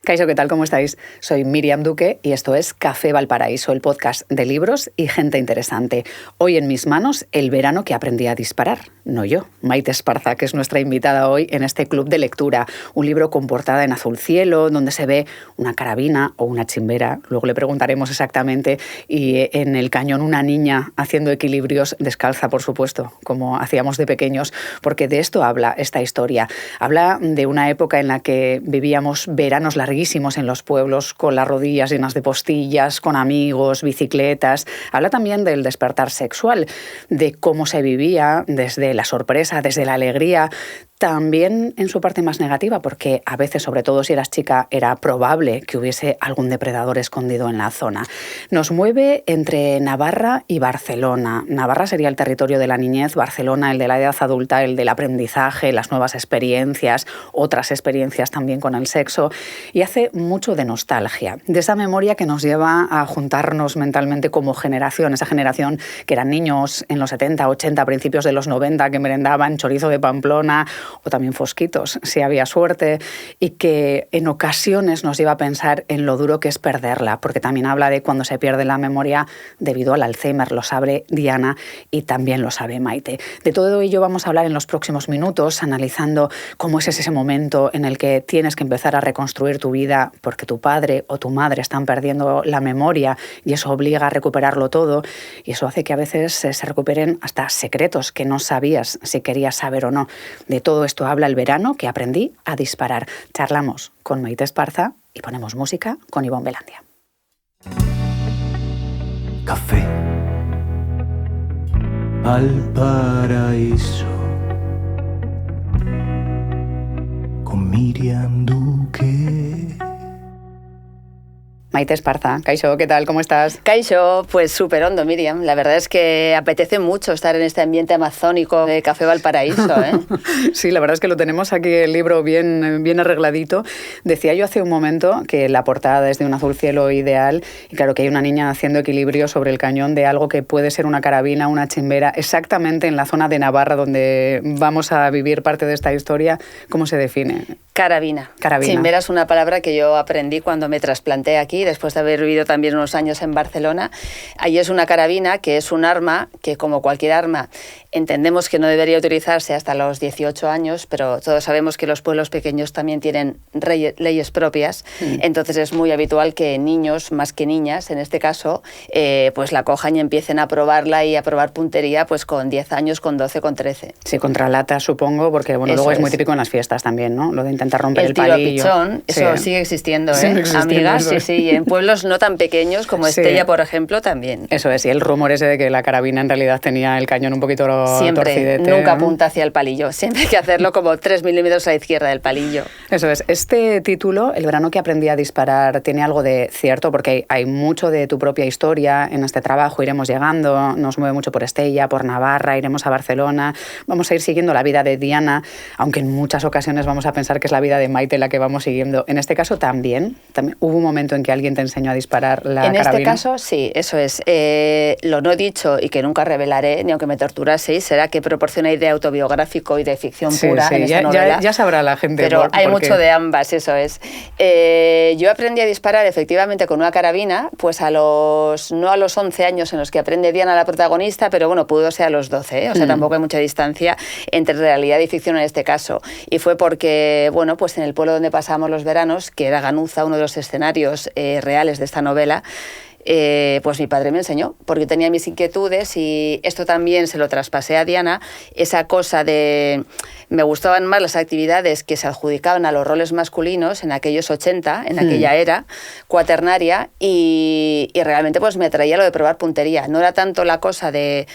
Kaixo, ¿qué tal? ¿Cómo estáis? Soy Miriam Duque y esto es Café Valparaíso, el podcast de libros y gente interesante. Hoy en mis manos, el verano que aprendí a disparar. No yo, Maite Esparza, que es nuestra invitada hoy en este club de lectura. Un libro con portada en azul cielo, donde se ve una carabina o una chimbera, luego le preguntaremos exactamente, y en el cañón una niña haciendo equilibrios descalza, por supuesto, como hacíamos de pequeños, porque de esto habla esta historia. Habla de una época en la que vivíamos veranos larguísimos en los pueblos, con las rodillas llenas de postillas, con amigos, bicicletas. Habla también del despertar sexual, de cómo se vivía desde la sorpresa, desde la alegría, también en su parte más negativa, porque a veces, sobre todo si eras chica, era probable que hubiese algún depredador escondido en la zona. Nos mueve entre Navarra y Barcelona. Navarra sería el territorio de la niñez, Barcelona el de la edad adulta, el del aprendizaje, las nuevas experiencias, otras experiencias también con el sexo, y hace mucho de nostalgia, de esa memoria que nos lleva a juntarnos mentalmente como generación, esa generación que eran niños en los 70, 80, principios de los 90, que merendaban chorizo de Pamplona o también fosquitos, si había suerte, y que en ocasiones nos lleva a pensar en lo duro que es perderla, porque también habla de cuando se pierde la memoria debido al Alzheimer, lo sabe Diana y también lo sabe Maite. De todo ello vamos a hablar en los próximos minutos, analizando cómo es ese momento en el que tienes que empezar a reconstruir tu vida porque tu padre o tu madre están perdiendo la memoria y eso obliga a recuperarlo todo, y eso hace que a veces se recuperen hasta secretos que no sabías si querías saber o no. De todo esto habla el verano que aprendí a disparar. Charlamos con Maite Esparza y ponemos música con Ivonne Belandia. Café Valparaíso con Miriam Duque. Maite Esparza, Kaixo, ¿qué tal? ¿Cómo estás? Kaixo, pues súper hondo, Miriam. La verdad es que apetece mucho estar en este ambiente amazónico de Café Valparaíso, ¿eh? Sí, la verdad es que lo tenemos aquí el libro bien arregladito. Decía yo hace un momento que la portada es de un azul cielo ideal y claro que hay una niña haciendo equilibrio sobre el cañón de algo que puede ser una carabina, una chimbera, exactamente en la zona de Navarra donde vamos a vivir parte de esta historia. ¿Cómo se define? Carabina. Chimbera es una palabra que yo aprendí cuando me trasplanté aquí, después de haber vivido también unos años en Barcelona. Allí es una carabina, que es un arma que, como cualquier arma, entendemos que no debería utilizarse hasta los 18 años, pero todos sabemos que los pueblos pequeños también tienen leyes propias. Entonces es muy habitual que niños, más que niñas, en este caso, pues la cojan y empiecen a probarla y a probar puntería pues con 10 años, con 12, con 13. Sí, contra lata, supongo, porque bueno, luego es muy típico en las fiestas también, ¿no? Lo de intentar romper el tiro palillo. A pichón, eso sigue existiendo, sigue existiendo, amigas, sí, y en pueblos no tan pequeños como Estella, por ejemplo, también. Eso es, y el rumor ese de que la carabina en realidad tenía el cañón un poquito torcidete. Nunca apunta hacia el palillo, siempre hay que hacerlo como 3 milímetros a la izquierda del palillo. Eso es, este título, El verano que aprendí a disparar, tiene algo de cierto, porque hay mucho de tu propia historia en este trabajo, iremos llegando, nos mueve mucho por Estella, por Navarra, iremos a Barcelona, vamos a ir siguiendo la vida de Diana, aunque en muchas ocasiones vamos a pensar que es la vida de Maite la que vamos siguiendo. En este caso también hubo un momento en que alguien te enseñó a disparar la carabina. En este caso sí, eso es. Lo no dicho y que nunca revelaré, ni aunque me torturaseis, será que proporciona idea autobiográfico y de ficción pura en esta novela. Ya sabrá la gente. Pero hay mucho de ambas, eso es. Yo aprendí a disparar efectivamente con una carabina, pues no a los 11 años en los que aprende Diana, la protagonista, pero bueno, pudo ser a los 12, o sea, tampoco hay mucha distancia entre realidad y ficción en este caso. Y fue porque, bueno, pues en el pueblo donde pasábamos los veranos, que era Ganuza, uno de los escenarios reales de esta novela, pues mi padre me enseñó, porque tenía mis inquietudes y esto también se lo traspasé a Diana, esa cosa de... Me gustaban más las actividades que se adjudicaban a los roles masculinos en aquellos 80, en aquella era cuaternaria, y realmente pues me atraía lo de probar puntería. No era tanto la cosa de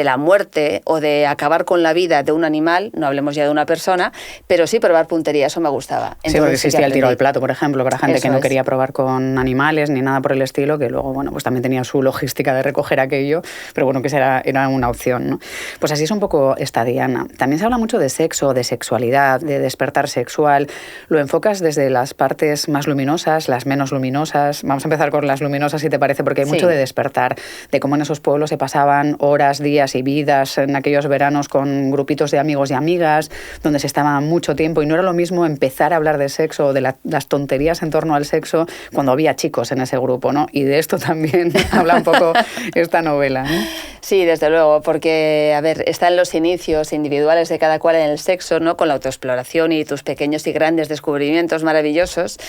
la muerte o de acabar con la vida de un animal, no hablemos ya de una persona, pero sí probar puntería, eso me gustaba. Entonces, sí, porque existía el tiro al plato, por ejemplo, para gente que no quería probar con animales ni nada por el estilo, que luego, bueno, pues también tenía su logística de recoger aquello, pero bueno, que era una opción, ¿no? Pues así es un poco esta Diana. También se habla mucho de sexo, de sexualidad, de despertar sexual. Lo enfocas desde las partes más luminosas, las menos luminosas. Vamos a empezar con las luminosas, si te parece, porque hay mucho de despertar, de cómo en esos pueblos se pasaban horas, días días y vidas en aquellos veranos con grupitos de amigos y amigas, donde se estaba mucho tiempo, y no era lo mismo empezar a hablar de sexo o de las tonterías en torno al sexo cuando había chicos en ese grupo, ¿no? Y de esto también habla un poco esta novela, ¿no? Sí, desde luego, porque, a ver, están los inicios individuales de cada cual en el sexo, ¿no? Con la autoexploración y tus pequeños y grandes descubrimientos maravillosos.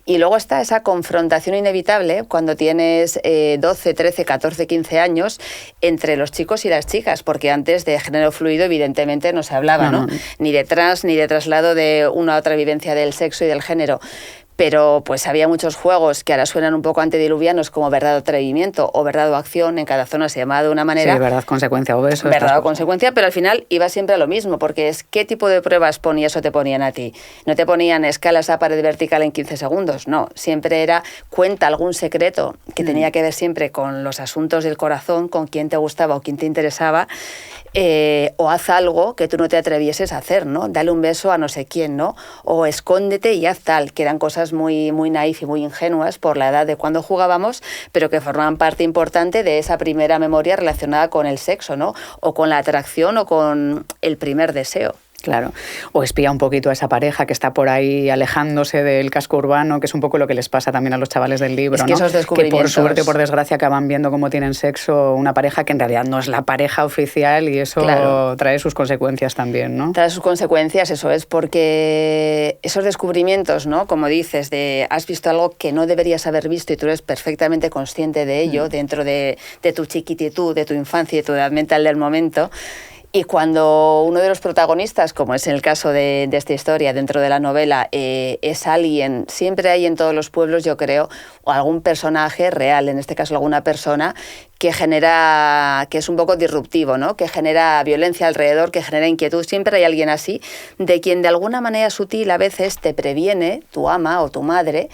Y luego está esa confrontación inevitable cuando tienes 12, 13, 14, 15 años entre los chicos y las chicas, porque antes de género fluido evidentemente no se hablaba, ¿no? Ni de trans, ni de traslado de una a otra vivencia del sexo y del género. Pero pues había muchos juegos que ahora suenan un poco antediluvianos, como verdad o atrevimiento o verdad o acción. En cada zona se llamaba de una manera. Sí, verdad, consecuencia o beso. Verdad o consecuencia, pero al final iba siempre a lo mismo, porque es qué tipo de pruebas ponías o te ponían a ti. No te ponían escalas a pared vertical en 15 segundos, no. Siempre era cuenta algún secreto que tenía que ver siempre con los asuntos del corazón, con quién te gustaba o quién te interesaba. O haz algo que tú no te atrevieses a hacer, ¿no? Dale un beso a no sé quién, ¿no? O escóndete y haz tal, que eran cosas muy, muy naif y muy ingenuas por la edad de cuando jugábamos, pero que formaban parte importante de esa primera memoria relacionada con el sexo, ¿no? O con la atracción o con el primer deseo. Claro, o espía un poquito a esa pareja que está por ahí alejándose del casco urbano, que es un poco lo que les pasa también a los chavales del libro, es que ¿no? Esos descubrimientos... Que por suerte o por desgracia acaban viendo cómo tienen sexo una pareja que en realidad no es la pareja oficial, y eso trae sus consecuencias también, ¿no? Trae sus consecuencias, eso es, porque esos descubrimientos, ¿no? Como dices, de has visto algo que no deberías haber visto y tú eres perfectamente consciente de ello dentro de tu chiquititud, de tu infancia y de tu edad mental del momento. Y cuando uno de los protagonistas, como es en el caso de esta historia dentro de la novela, es alguien, siempre hay en todos los pueblos, yo creo, o algún personaje real, en este caso alguna persona, que es un poco disruptivo, ¿no? Que genera violencia alrededor, que genera inquietud. Siempre hay alguien así, de quien de alguna manera sutil a veces te previene tu ama o tu madre,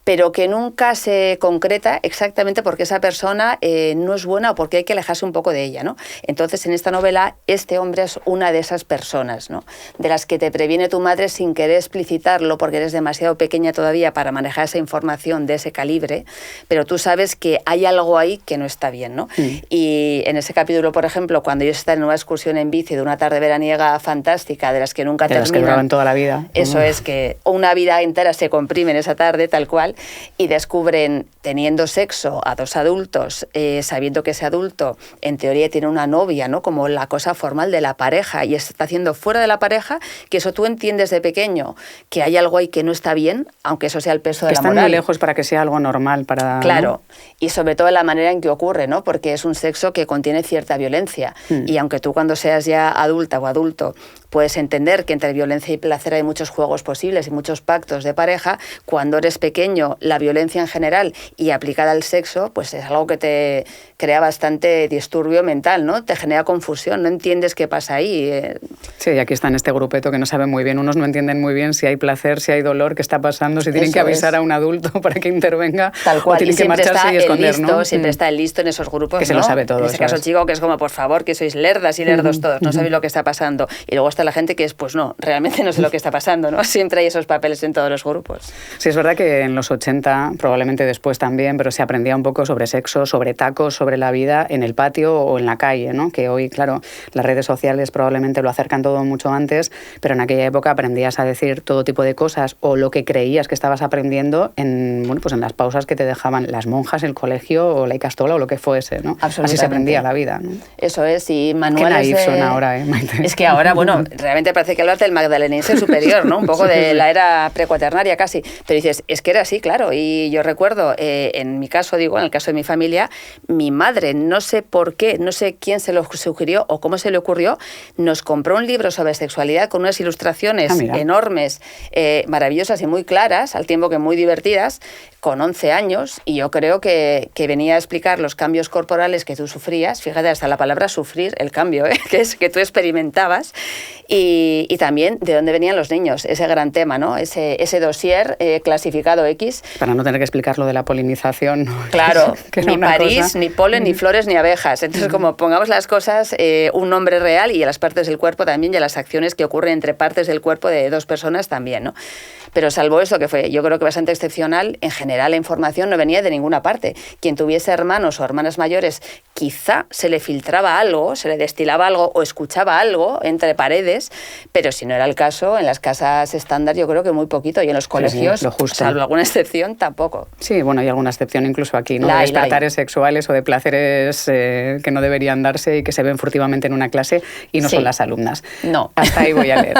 pero que nunca se concreta exactamente porque esa persona no es buena o porque hay que alejarse un poco de ella, ¿no? Entonces, en esta novela, este hombre es una de esas personas, ¿no? De las que te previene tu madre sin querer explicitarlo, porque eres demasiado pequeña todavía para manejar esa información de ese calibre, pero tú sabes que hay algo ahí que no está bien, ¿no? Y en ese capítulo, por ejemplo, cuando ellos están en una excursión en bici de una tarde veraniega fantástica, de las que nunca terminan... De las que duraban toda la vida. Eso es, que una vida entera se comprime en esa tarde, tal cual, y descubren, teniendo sexo a dos adultos, sabiendo que ese adulto en teoría tiene una novia, ¿no? Como la cosa formal de la pareja, y está haciendo fuera de la pareja, que eso tú entiendes de pequeño, que hay algo ahí que no está bien, aunque eso sea el peso de la moral. Que están muy lejos para que sea algo normal. Claro, ¿no? Y sobre todo la manera en que ocurre, ¿no? Porque es un sexo que contiene cierta violencia, y aunque tú cuando seas ya adulta o adulto puedes entender que entre violencia y placer hay muchos juegos posibles y muchos pactos de pareja, cuando eres pequeño la violencia en general y aplicada al sexo, pues es algo que te crea bastante disturbio mental, ¿no? Te genera confusión, no entiendes qué pasa ahí. Sí, y aquí está en este grupeto que no sabe muy bien, unos no entienden muy bien si hay placer, si hay dolor, qué está pasando, si tienen que avisar a un adulto para que intervenga. Tal cual, o tienen que marcharse y esconder, listo, ¿no? Siempre está el listo en esos grupos, que se ¿no? lo sabe todo. En este caso, chico, que es como, por favor, que sois lerdas y lerdos todos, no sabéis lo que está pasando. Y luego está la gente que es, pues no, realmente no sé lo que está pasando, ¿no? Siempre hay esos papeles en todos los grupos. Sí, es verdad que en los 80, probablemente después también, pero se aprendía un poco sobre sexo, sobre tacos, sobre la vida en el patio o en la calle, ¿no? Que hoy, claro, las redes sociales probablemente lo acercan todo mucho antes, pero en aquella época aprendías a decir todo tipo de cosas o lo que creías que estabas aprendiendo en, bueno, pues en las pausas que te dejaban las monjas, el colegio o la Icastola o lo que fuese, ¿no? Así se aprendía la vida, ¿no? Eso es, y manuales. Qué naif suena ahora, Maite. Es que ahora, bueno, realmente parece que hablas del magdalenense superior, ¿no? Un poco de la era precuaternaria casi. Pero dices, es que era así, claro. Y yo recuerdo, en mi caso, digo, en el caso de mi familia, mi madre, no sé por qué, no sé quién se lo sugirió o cómo se le ocurrió, nos compró un libro sobre sexualidad con unas ilustraciones enormes, maravillosas y muy claras, al tiempo que muy divertidas, con 11 años, y yo creo que venía a explicar los cambios corporales que tú sufrías, fíjate, hasta la palabra sufrir, el cambio, que es que tú experimentabas, y también de dónde venían los niños, ese gran tema, ¿no? Ese dossier clasificado X. Para no tener que explicar lo de la polinización. ¿no? Claro, que era ni una París, cosa. ni polen, ni flores, ni abejas. Entonces, como pongamos las cosas, un nombre real y a las partes del cuerpo también y a las acciones que ocurren entre partes del cuerpo de dos personas también, ¿no? Pero salvo eso, que fue yo creo que bastante excepcional, en general la información no venía de ninguna parte. Quien tuviese hermanos o hermanas mayores, quizá se le filtraba algo, se le destilaba algo o escuchaba algo entre paredes, pero si no era el caso, en las casas estándar yo creo que muy poquito y en los colegios, lo justo. salvo alguna excepción, tampoco. Sí, bueno, hay alguna excepción incluso aquí, ¿no? La De hay. despertares sexuales o de placeres que no deberían darse y que se ven furtivamente en una clase y no Sí. son las alumnas. No. Hasta ahí voy a leer.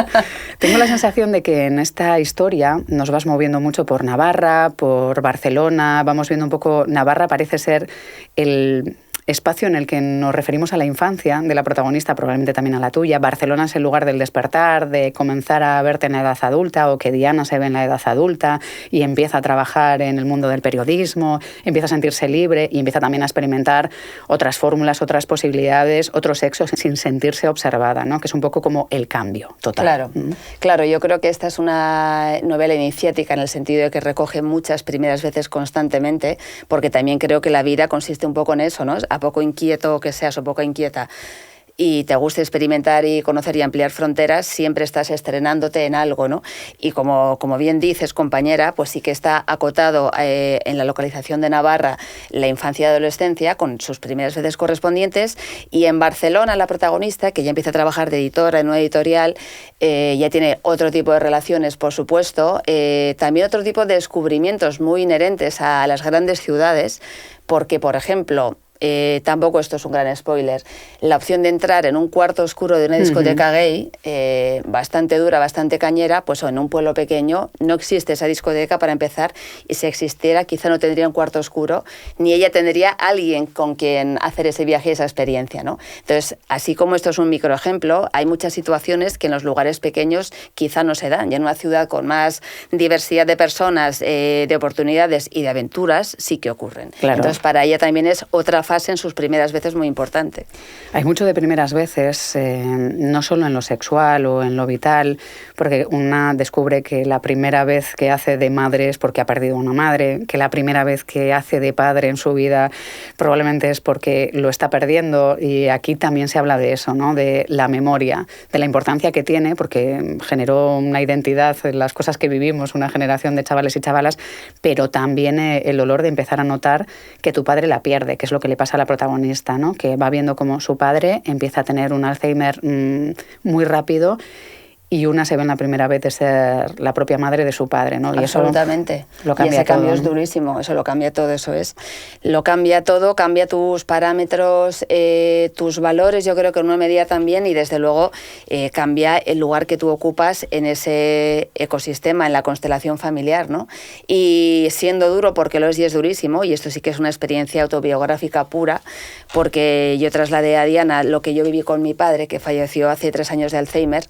Tengo la sensación de que en esta historia nos vas moviendo mucho por Navarra, por Barcelona, vamos viendo un poco... Navarra parece ser el espacio en el que nos referimos a la infancia de la protagonista, probablemente también a la tuya. Barcelona es el lugar del despertar, de comenzar a verte en la edad adulta, o que Diana se ve en la edad adulta y empieza a trabajar en el mundo del periodismo, empieza a sentirse libre y empieza también a experimentar otras fórmulas, otras posibilidades, otros sexos sin sentirse observada, ¿no? Que es un poco como el cambio total. Claro, claro, yo creo que esta es una novela iniciática en el sentido de que recoge muchas primeras veces constantemente, porque también creo que la vida consiste un poco en eso, ¿no? A poco inquieto que seas o poco inquieta y te guste experimentar y conocer y ampliar fronteras, siempre estás estrenándote en algo, ¿no? Y como bien dices, compañera, pues sí que está acotado en la localización de Navarra la infancia y adolescencia con sus primeras veces correspondientes, y en Barcelona la protagonista, que ya empieza a trabajar de editora en una editorial, ya tiene otro tipo de relaciones, por supuesto, también otro tipo de descubrimientos muy inherentes a las grandes ciudades, porque, por ejemplo, tampoco esto es un gran spoiler, la opción de entrar en un cuarto oscuro de una discoteca gay, bastante dura, bastante cañera, pues en un pueblo pequeño no existe esa discoteca para empezar, y si existiera quizá no tendría un cuarto oscuro, ni ella tendría alguien con quien hacer ese viaje y esa experiencia, ¿no? Entonces, así como esto es un microejemplo, hay muchas situaciones que en los lugares pequeños quizá no se dan, y en una ciudad con más diversidad de personas, de oportunidades y de aventuras sí que ocurren. Claro. Entonces, para ella también es otra fase en sus primeras veces muy importante. Hay mucho de primeras veces, no solo en lo sexual o en lo vital, porque una descubre que la primera vez que hace de madre es porque ha perdido una madre, que la primera vez que hace de padre en su vida probablemente es porque lo está perdiendo, y aquí también se habla de eso, ¿no? De la memoria, de la importancia que tiene, porque generó una identidad en las cosas que vivimos, una generación de chavales y chavalas, pero también el dolor de empezar a notar que tu padre la pierde, que es lo que le pasa a la protagonista, ¿no? Que va viendo cómo su padre empieza a tener un Alzheimer muy rápido, y una se ve en la primera vez de ser la propia madre de su padre, ¿no? Y absolutamente. Eso lo cambia y ese cambio todo, es ¿no? durísimo, eso lo cambia todo, eso es. Lo cambia todo, cambia tus parámetros, tus valores, yo creo que en una medida también, y desde luego cambia el lugar que tú ocupas en ese ecosistema, en la constelación familiar, ¿no? Y siendo duro, porque lo es y es durísimo, y esto sí que es una experiencia autobiográfica pura, porque yo trasladé a Diana lo que yo viví con mi padre, que falleció hace 3 años de Alzheimer,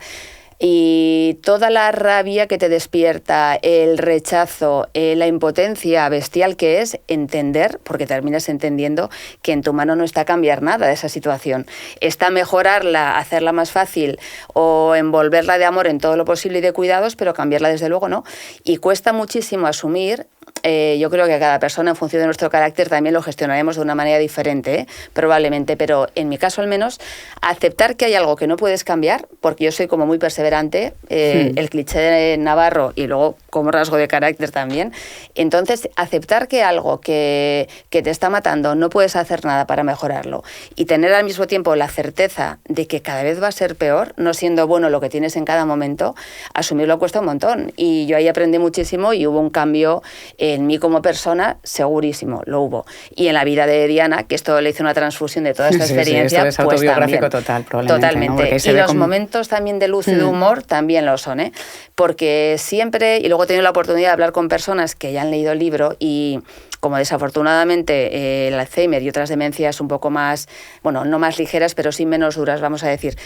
y toda la rabia que te despierta, el rechazo, la impotencia bestial que es entender, porque terminas entendiendo que en tu mano no está cambiar nada de esa situación, está mejorarla, hacerla más fácil o envolverla de amor en todo lo posible y de cuidados, pero cambiarla desde luego no. Y cuesta muchísimo asumir. Yo creo que cada persona, en función de nuestro carácter, también lo gestionaremos de una manera diferente, probablemente, pero en mi caso al menos, aceptar que hay algo que no puedes cambiar, porque yo soy como muy perseverante, el cliché de Navarro y luego como rasgo de carácter también, entonces aceptar que algo que te está matando no puedes hacer nada para mejorarlo, y tener al mismo tiempo la certeza de que cada vez va a ser peor, no siendo bueno lo que tienes en cada momento, asumirlo cuesta un montón, y yo ahí aprendí muchísimo y hubo un cambio en mí como persona, segurísimo, lo hubo. Y en la vida de Diana, que esto le hizo una transfusión de toda esta experiencia, esto es pues autobiográfico también. total, probablemente. Totalmente. ¿No? Y los momentos también de luz y de humor también lo son, ¿eh? Porque siempre, y luego he tenido la oportunidad de hablar con personas que ya han leído el libro, y como desafortunadamente el Alzheimer y otras demencias un poco más, bueno, no más ligeras, pero sí menos duras, vamos a decir,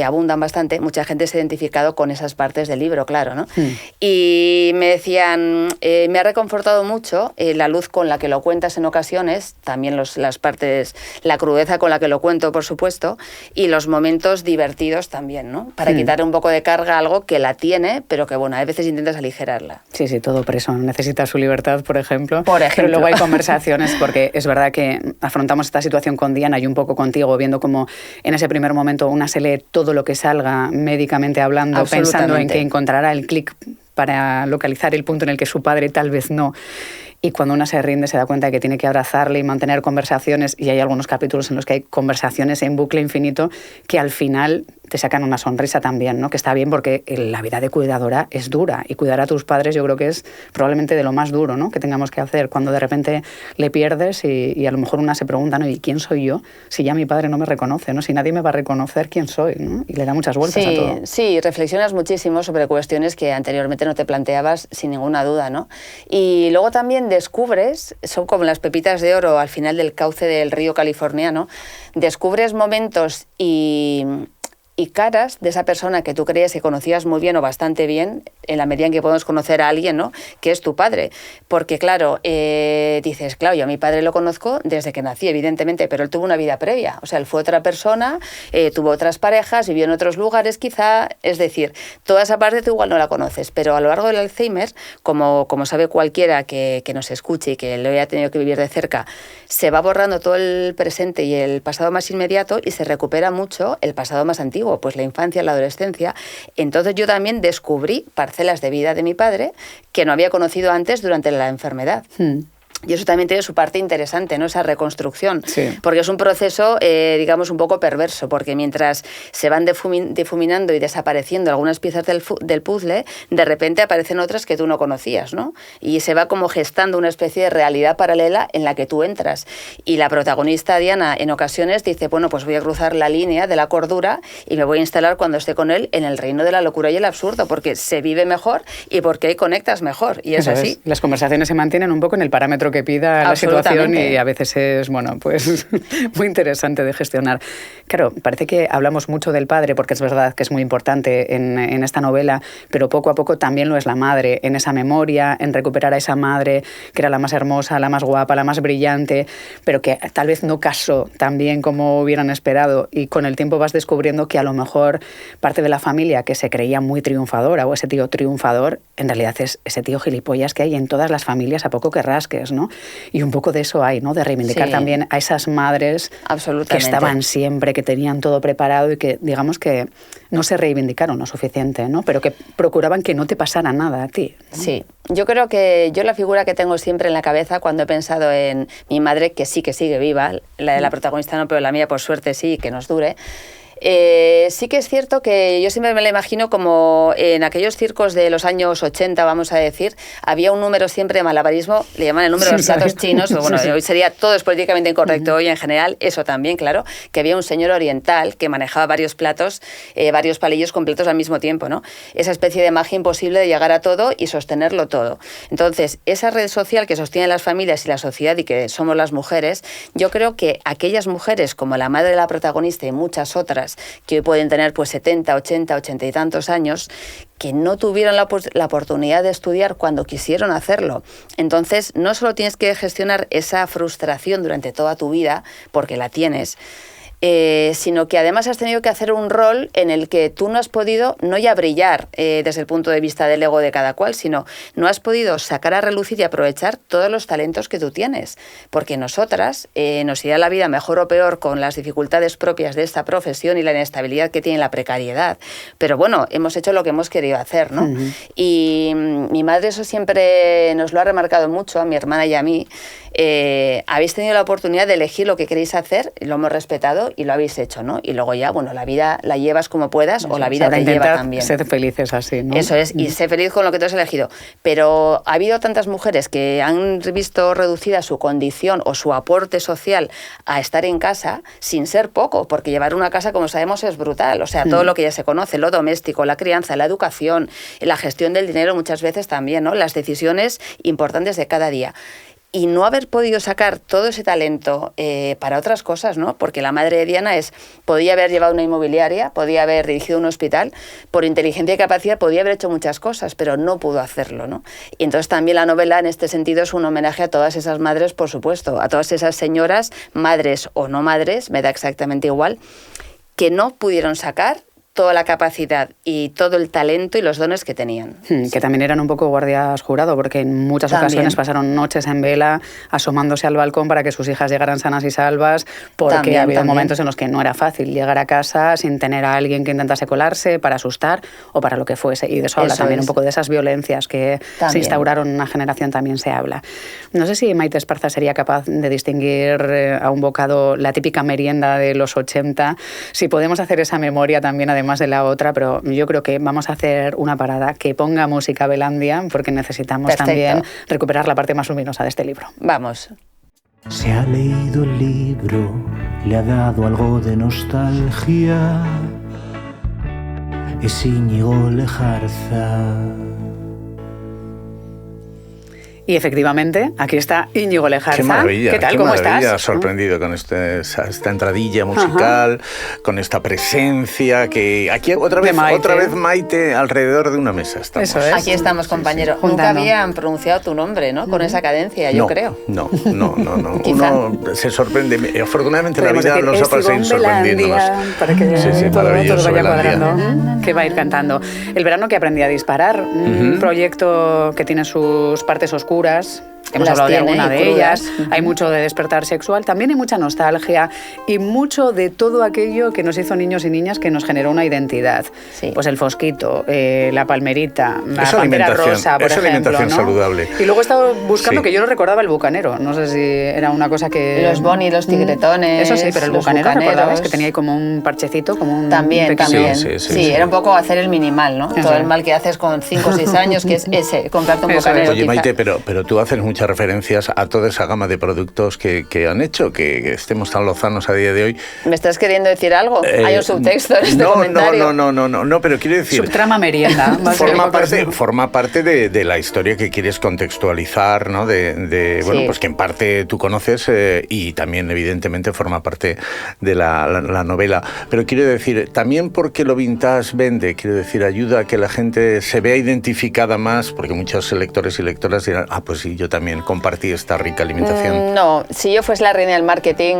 abundan bastante, mucha gente se ha identificado con esas partes del libro, claro, ¿no? Y me decían, me ha reconfortado mucho la luz con la que lo cuentas en ocasiones, también las partes, la crudeza con la que lo cuento, por supuesto, y los momentos divertidos también, ¿no? Para quitar un poco de carga a algo que la tiene, pero que, bueno, a veces intentas aligerarla. Sí, todo preso necesita su libertad, por ejemplo. Por ejemplo, pero luego hay conversaciones, porque es verdad que afrontamos esta situación con Diana y un poco contigo, viendo cómo en ese primer momento una se lee todo lo que salga médicamente hablando, pensando en que encontrará el clic para localizar el punto en el que su padre tal vez no. Y cuando una se rinde se da cuenta de que tiene que abrazarle y mantener conversaciones, y hay algunos capítulos en los que hay conversaciones en bucle infinito que al final te sacan una sonrisa también, ¿no? Que está bien porque la vida de cuidadora es dura, y cuidar a tus padres yo creo que es probablemente de lo más duro, ¿no? Que tengamos que hacer cuando de repente le pierdes y a lo mejor una se pregunta, ¿no? ¿Y quién soy yo? Si ya mi padre no me reconoce, ¿no? Si nadie me va a reconocer quién soy, ¿no? Y le da muchas vueltas a todo. Sí, reflexionas muchísimo sobre cuestiones que anteriormente no te planteabas sin ninguna duda, ¿no? Y luego también descubres, son como las pepitas de oro al final del cauce del río californiano, descubres momentos y caras de esa persona que tú creías que conocías muy bien o bastante bien, en la medida en que podemos conocer a alguien, ¿no? Que es tu padre. Porque, claro, dices, claro, yo a mi padre lo conozco desde que nací, evidentemente, pero él tuvo una vida previa. O sea, él fue otra persona, tuvo otras parejas, vivió en otros lugares, quizá. Es decir, toda esa parte tú igual no la conoces, pero a lo largo del Alzheimer, como sabe cualquiera que nos escuche y que lo haya tenido que vivir de cerca, se va borrando todo el presente y el pasado más inmediato y se recupera mucho el pasado más antiguo, pues la infancia, la adolescencia. Entonces yo también descubrí parcelas de vida de mi padre que no había conocido antes durante la enfermedad. Y eso también tiene su parte interesante, ¿no? Esa reconstrucción. Sí. Porque es un proceso, digamos, un poco perverso, porque mientras se van difuminando y desapareciendo algunas piezas del puzzle, de repente aparecen otras que tú no conocías, ¿no? Y se va como gestando una especie de realidad paralela en la que tú entras. Y la protagonista, Diana, en ocasiones dice, bueno, pues voy a cruzar la línea de la cordura y me voy a instalar cuando esté con él en el reino de la locura y el absurdo, porque se vive mejor y porque ahí conectas mejor. Y es así. Las conversaciones se mantienen un poco en el parámetro que pida la situación, y a veces es, bueno, pues muy interesante de gestionar. Claro, parece que hablamos mucho del padre, porque es verdad que es muy importante en esta novela, pero poco a poco también lo es la madre, en esa memoria, en recuperar a esa madre que era la más hermosa, la más guapa, la más brillante, pero que tal vez no casó tan bien como hubieran esperado, y con el tiempo vas descubriendo que a lo mejor parte de la familia que se creía muy triunfadora, o ese tío triunfador, en realidad es ese tío gilipollas que hay en todas las familias a poco que rasques, ¿no? Y un poco de eso hay, ¿no? De reivindicar también a esas madres que estaban siempre, que tenían todo preparado y que, digamos, que no se reivindicaron lo suficiente, ¿no? Pero que procuraban que no te pasara nada a ti, ¿no? Sí, yo creo que yo la figura que tengo siempre en la cabeza cuando he pensado en mi madre, que sí que sigue viva, la de la protagonista no, pero la mía por suerte sí, que nos dure. Sí que es cierto que yo siempre me la imagino como en aquellos circos de los años 80, vamos a decir, había un número siempre de malabarismo, le llaman el número de los platos chinos, pero bueno, hoy sería todo es políticamente incorrecto, hoy en general, eso también, claro, que había un señor oriental que manejaba varios platos, varios palillos completos al mismo tiempo, ¿no? Esa especie de magia imposible de llegar a todo y sostenerlo todo. Entonces, esa red social que sostiene las familias y la sociedad y que somos las mujeres, yo creo que aquellas mujeres como la madre de la protagonista y muchas otras que hoy pueden tener pues 70, 80, 80 y tantos años, que no tuvieron la oportunidad de estudiar cuando quisieron hacerlo. Entonces, no solo tienes que gestionar esa frustración durante toda tu vida, porque la tienes, sino que además has tenido que hacer un rol en el que tú no has podido, no ya brillar desde el punto de vista del ego de cada cual, sino no has podido sacar a relucir y aprovechar todos los talentos que tú tienes. Porque nosotras nos irá la vida mejor o peor con las dificultades propias de esta profesión y la inestabilidad que tiene la precariedad. Pero bueno, hemos hecho lo que hemos querido hacer, ¿no? Y mi madre eso siempre nos lo ha remarcado mucho, a mi hermana y a mí. Habéis tenido la oportunidad de elegir lo que queréis hacer, lo hemos respetado y lo habéis hecho, ¿no? Y luego ya, bueno, la vida la llevas como puedas, o la vida te lleva también. Ser felices así, ¿no? Eso es, y sé feliz con lo que tú has elegido. Pero ha habido tantas mujeres que han visto reducida su condición o su aporte social a estar en casa sin ser poco, porque llevar una casa, como sabemos, es brutal. O sea, todo lo que ya se conoce, lo doméstico, la crianza, la educación, la gestión del dinero muchas veces también, ¿no? Las decisiones importantes de cada día. Y no haber podido sacar todo ese talento para otras cosas, ¿no? Porque la madre de Diana podía haber llevado una inmobiliaria, podía haber dirigido un hospital, por inteligencia y capacidad podía haber hecho muchas cosas, pero no pudo hacerlo, ¿no? Y entonces también la novela en este sentido es un homenaje a todas esas madres, por supuesto, a todas esas señoras, madres o no madres, me da exactamente igual, que no pudieron sacar toda la capacidad y todo el talento y los dones que tenían. Que también eran un poco guardias jurado, porque en muchas ocasiones pasaron noches en vela asomándose al balcón para que sus hijas llegaran sanas y salvas, porque ha habido momentos en los que no era fácil llegar a casa sin tener a alguien que intentase colarse para asustar o para lo que fuese. Y de eso habla también un poco de esas violencias que se instauraron en una generación, también se habla. No sé si Maite Esparza sería capaz de distinguir a un bocado la típica merienda de los 80, si podemos hacer esa memoria también además de la otra, pero yo creo que vamos a hacer una parada que ponga música Belandia, porque necesitamos también recuperar la parte más luminosa de este libro. Vamos. Se ha leído el libro, le ha dado algo de nostalgia. Es Íñigo Lejarza. Y efectivamente, aquí está Íñigo Lejarza. Qué maravilla, ¿Qué tal? qué ¿Cómo maravilla, estás? Sorprendido con esta entradilla musical, con esta presencia que aquí otra vez Maite alrededor de una mesa estamos. Eso es. Aquí estamos, compañero. Sí. Nunca habían pronunciado tu nombre, ¿no? Con esa cadencia, yo creo. No. Uno se sorprende. Afortunadamente la vida nos ha pasado sorprendiéndonos. Para que todo maravilloso, vaya Belandia. cuadrando, que va a ir cantando. El verano que aprendí a disparar, un proyecto que tiene sus partes oscuras. Hemos hablado de alguna de ellas. Hay mucho de despertar sexual, también hay mucha nostalgia y mucho de todo aquello que nos hizo niños y niñas, que nos generó una identidad. Sí. Pues el fosquito, la palmerita, la Esa pantera alimentación, rosa, por esa ejemplo, alimentación ¿no? saludable. Y luego he estado buscando, Sí. que yo no recordaba el bucanero. No sé si era una cosa que... Los Bonnie, los tigretones. Eso sí, pero el los bucanero, bucaneros. ¿recordabais? Que tenía ahí como un parchecito, como un También. Sí, Era un poco hacer el minimal, ¿no? Eso Todo el es. mal que haces con 5 o 6 años, que es ese, comprarte un Eso bucanero. es. Oye, quizá. Maite, pero tú haces muchas referencias a toda esa gama de productos que han hecho, que estemos tan lozanos a día de hoy. ¿Me estás queriendo decir algo? Hay un subtexto en este comentario. No, pero quiero decir... Subtrama merienda. Forma parte de la historia que quieres contextualizar, ¿no? Bueno, Sí. pues que en parte tú conoces y también evidentemente forma parte de la novela. Pero quiero decir, también porque lo vintage vende, quiero decir, ayuda a que la gente se vea identificada más, porque muchos lectores y lectoras dirán, pues sí, yo también compartí esta rica alimentación. No, si yo fuese la reina del marketing,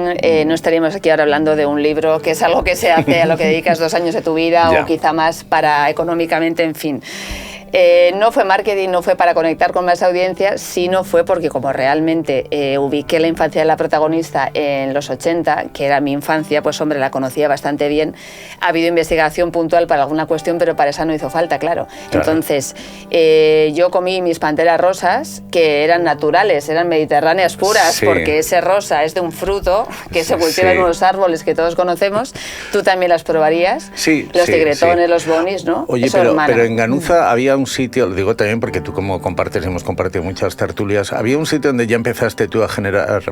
no estaríamos aquí ahora hablando de un libro, que es algo que se hace a lo que dedicas 2 años de tu vida Ya. o quizá más para económicamente, en fin. No fue marketing, no fue para conectar con más audiencias, sino fue porque como realmente ubiqué la infancia de la protagonista en los 80, que era mi infancia, pues hombre, la conocía bastante bien. Ha habido investigación puntual para alguna cuestión, pero para esa no hizo falta, claro. Entonces, yo comí mis panteras rosas, que eran naturales, eran mediterráneas puras, Sí. porque ese rosa es de un fruto que se cultiva en unos árboles que todos conocemos. Tú también las probarías. Sí, los sí, tigretones, sí. los bonis, ¿no? Oye, Eso, pero hermana. en Ganuza había un sitio, lo digo también porque tú como compartes, hemos compartido muchas tertulias, había un sitio donde ya empezaste tú a generar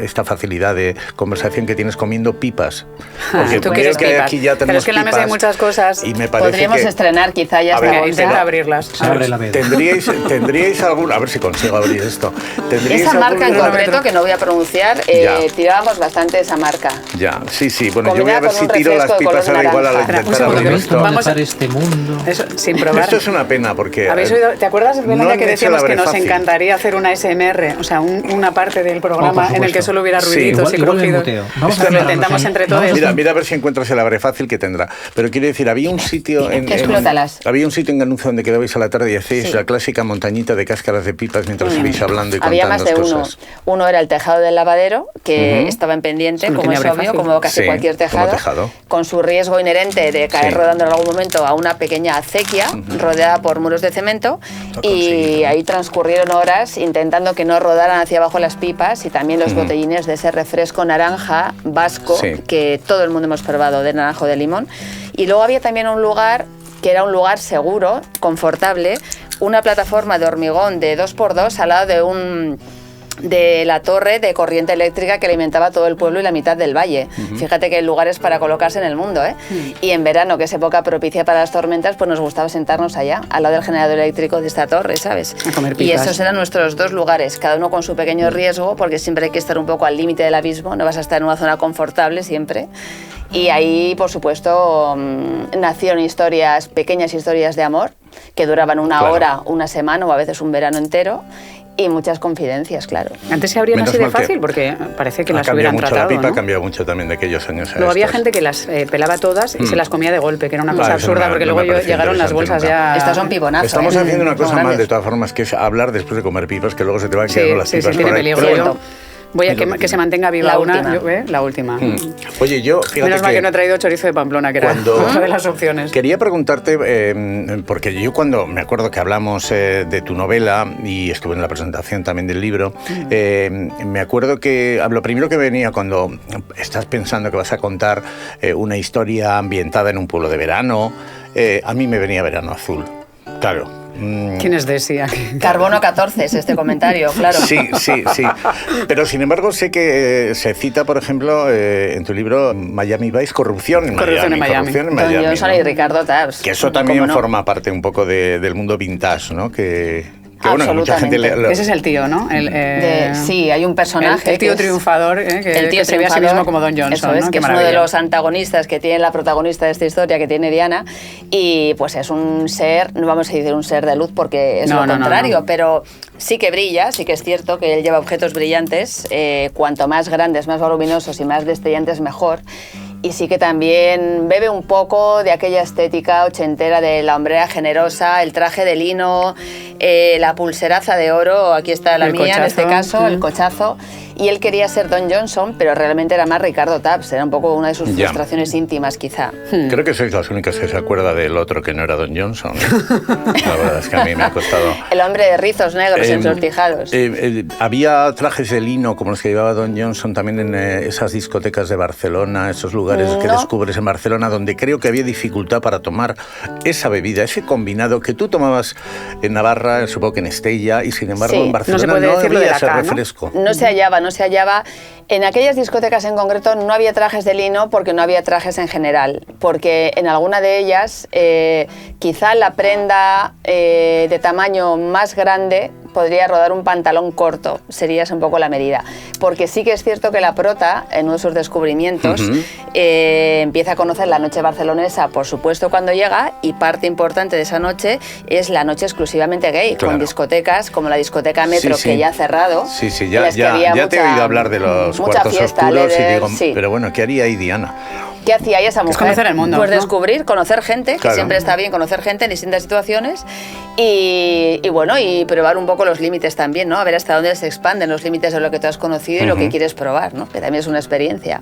esta facilidad de conversación que tienes comiendo pipas. Porque ¿Tú creo quieres que pipas? aquí ya tenemos Pero es que en la mesa hay pipas muchas cosas. y me parece Podríamos que... estrenar quizá ya A ver, esta Intenta bolsa. abrirlas. Se abre la veda. ¿Tendríais algún... A ver si consigo abrir esto. ¿Tendríais Esa marca en algún- concreto, que no voy a pronunciar, Ya. tirábamos bastante esa marca. Ya, sí. Bueno, yo Combinada voy a ver con si un tiro las refresco de pipas color ahora igual a naranja. Un intentar segundo, abrir esto. vamos a- este mundo. Eso, sin probar. Esto es una pena porque... ¿Habéis oído? ¿Te acuerdas, Belandia, no han que hecho decíamos la que nos fácil. encantaría hacer una ASMR? O sea, una parte del programa por en el que supuesto. solo hubiera Sí. ruiditos y Igual me crujidos. muteo. Vamos a Esto lo centrarnos intentamos ahí. entre Vamos todos. Mira a ver si encuentras el abre fácil que tendrá. Pero quiero decir, había un sitio Explótalas. había un sitio en Ganuza donde quedabais a la tarde y hacéis la clásica montañita de cáscaras de pipas mientras ibais hablando y Había más contando de uno. cosas. Uno era el tejado del lavadero, que estaba en pendiente, Eso no como tiene es abre obvio, fácil. como casi Sí, cualquier como tejado, tejado. con su riesgo inherente de caer Sí. rodando en algún momento a una pequeña acequia rodeada por muros de cemento, Lo y conseguí. ahí transcurrieron horas intentando que no rodaran hacia abajo las pipas, y también los botellines de ese refresco naranja vasco, Sí. que todo el mundo hemos probado, de naranja o de limón. Y luego había también un lugar que era un lugar seguro, confortable, una plataforma de hormigón de 2x2 al lado de la torre de corriente eléctrica que alimentaba todo el pueblo y la mitad del valle. Fíjate que hay lugares para colocarse en el mundo, ¿eh? Y en verano, que es época propicia para las tormentas, pues nos gustaba sentarnos allá, al lado del generador eléctrico de esta torre, ¿sabes? A comer Y pipas. esos eran nuestros 2 lugares, cada uno con su pequeño riesgo, porque siempre hay que estar un poco al límite del abismo, no vas a estar en una zona confortable siempre. Y ahí, por supuesto, nacieron pequeñas historias de amor, que duraban una Claro. hora, una semana o a veces un verano entero. Y muchas confidencias, claro. Antes se abrían Menos así de mal que fácil porque parece que ha las cambiado hubieran mucho, tratado, la pipa ¿no? ha cambiado mucho también de aquellos años a Luego había estos. gente que las pelaba todas y se las comía de golpe, que era una cosa Claro, eso absurda, no porque me luego parecía llegaron las bolsas interesante ya... Estos son pibonazos. Estamos haciendo una cosa Son mal, de grandes. todas formas, que es hablar después de comer pipas, que luego se te van Sí, quedando las sí, pipas tiene por ahí. peligro. Pero bueno, Voy a es lo que que se tiene. mantenga viva La una. última. La última. Oye, yo, fíjate Menos mal que no he traído chorizo de Pamplona, que era una de las opciones. Quería preguntarte, porque yo cuando me acuerdo que hablamos de tu novela y estuve en la presentación también del libro, me acuerdo que lo primero que venía cuando estás pensando que vas a contar una historia ambientada en un pueblo de verano, a mí me venía Verano Azul, claro. ¿Quién es Desia? Carbono 14 es este comentario, claro. Sí. Pero sin embargo sé que se cita, por ejemplo, en tu libro Miami Vice, corrupción en Miami. Don Johnson, ¿no? Y Ricardo Taps. Que eso también forma parte un poco del mundo vintage, ¿no? Que bueno, que mucha gente Ese es el tío, ¿no? Sí, hay un personaje. El tío triunfador, que se ve a sí mismo como Don Johnson. Eso es, ¿no? que es uno de los antagonistas que tiene la protagonista de esta historia, que tiene Diana. Y pues es un ser, no vamos a decir un ser de luz porque es lo contrario, pero sí que brilla, sí que es cierto que él lleva objetos brillantes. Cuanto más grandes, más voluminosos y más destellantes, mejor. Y sí que también bebe un poco de aquella estética ochentera de la hombrera generosa, el traje de lino, la pulseraza de oro, aquí está la mía en este caso, el cochazo. Y él quería ser Don Johnson, pero realmente era más Ricardo Taps, era un poco una de sus frustraciones íntimas quizá. Creo que sois las únicas que se acuerda del otro que no era Don Johnson. La verdad es que a mí me ha costado... El hombre de rizos negros ensortijados. Había trajes de lino como los que llevaba Don Johnson también en esas discotecas de Barcelona, esos lugares que descubres en Barcelona, donde creo que había dificultad para tomar esa bebida, ese combinado que tú tomabas en Navarra, supongo que en Estella, y sin embargo en Barcelona no había ese refresco. No se hallaba. En aquellas discotecas en concreto no había trajes de lino porque no había trajes en general, porque en alguna de ellas quizá la prenda de tamaño más grande podría rodar un pantalón corto, sería esa un poco la medida. Porque sí que es cierto que la prota, en uno de sus descubrimientos, empieza a conocer la noche barcelonesa, por supuesto, cuando llega, y parte importante de esa noche es la noche exclusivamente gay, con discotecas como la discoteca Metro, que ya ha cerrado. Sí, ya te he oído hablar de los cuartos oscuros y digo, pero bueno, ¿qué haría ahí Diana? ¿Qué hacía ahí esa mujer? Es conocer el mundo. Pues ¿no? descubrir, conocer gente, que siempre está bien conocer gente en distintas situaciones y bueno, y probar un poco los límites también, ¿no? A ver hasta dónde se expanden los límites de lo que tú has conocido y lo que quieres probar, ¿no? Que también es una experiencia.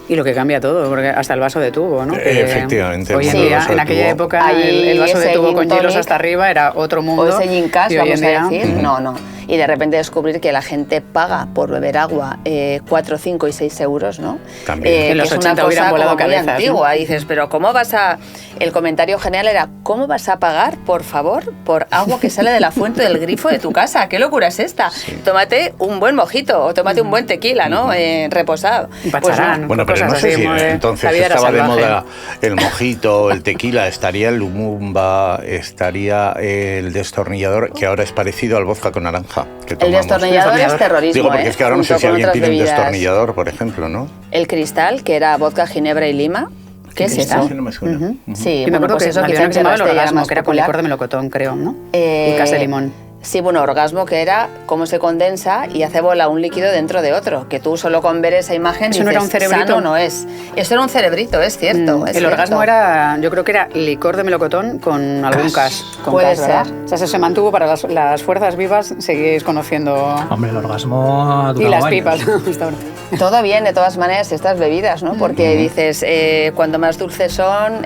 Y lo que cambia todo, porque hasta el vaso de tubo, ¿no? Efectivamente. Hoy en día, en aquella época, el vaso de tubo con hielos hasta arriba era otro mundo. O ese gin cash, vamos a decir. No. Y de repente descubrir que la gente paga por beber agua 4, 5 y 6 euros, ¿no? En los 80 hubieran volado cabezas, antigua. ¿no? Y dices, pero ¿cómo vas a...? El comentario genial era, ¿cómo vas a pagar, por favor, por agua que sale de la fuente del grifo de tu casa? ¿Qué locura es esta? Tómate un buen mojito o tómate un buen tequila, ¿no? Reposado. Pacharán, bueno, pero no sé si entonces estaba de moda el mojito, el tequila, estaría el Lumumba, estaría el destornillador, que ahora es parecido al vodka con naranja. El destornillador es terrorismo. Digo, porque es que ahora no sé si alguien tiene un destornillador, por ejemplo, ¿no? El cristal, que era vodka, ginebra y lima. ¿Qué es eso? No me suena. Sí, me acuerdo pues que eso había quizá una que se llamaba el orgasmo, que era con popular. licor de melocotón, creo, ¿no? Y cas de limón. Sí, bueno, orgasmo, que era cómo se condensa y hace bola un líquido dentro de otro, que tú solo con ver esa imagen ¿Eso dices, no era un cerebrito? Sano no es. Eso era un cerebrito, es cierto. El orgasmo era, yo creo que era licor de melocotón con algún cas. Puede ser. O sea, se mantuvo para las fuerzas vivas, seguís conociendo... Hombre, el orgasmo ha durado Y las años. pipas. Hasta ahora. Todo bien, de todas maneras, estas bebidas, ¿no? Porque dices, cuanto más dulces son,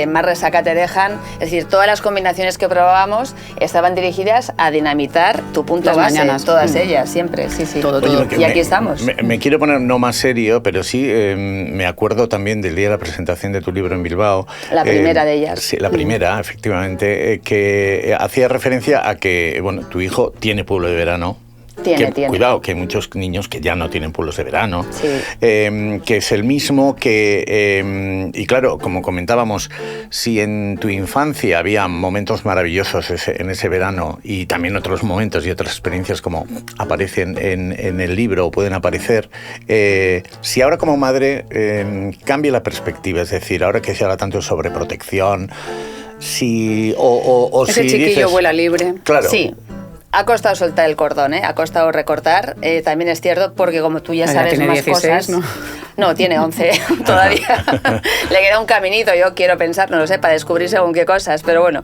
más resaca te dejan. Es decir, todas las combinaciones que probábamos estaban dirigidas a dinamitar tu punto Las base, mañanas. todas ellas, siempre, sí. Todo. Y aquí estamos. Me quiero poner no más serio, pero sí me acuerdo también del día de la presentación de tu libro en Bilbao. La primera de ellas. Sí, la primera, efectivamente, que hacía referencia a que, bueno, tu hijo tiene pueblo de verano. Tiene. Cuidado, que hay muchos niños que ya no tienen pueblos de verano, Sí. Que es el mismo que, y claro, como comentábamos, si en tu infancia había momentos maravillosos en ese verano y también otros momentos y otras experiencias como aparecen en el libro o pueden aparecer, si ahora como madre cambia la perspectiva, es decir, ahora que se habla tanto sobre protección, Ese chiquillo dices, vuela libre. Claro. Sí. Ha costado soltar el cordón, ha costado recortar. También es cierto, porque como tú ya sabes tiene más 16, cosas... ¿no? No, tiene 11 todavía. Le queda un caminito, yo quiero pensar, no lo sé, para descubrir según qué cosas, pero bueno.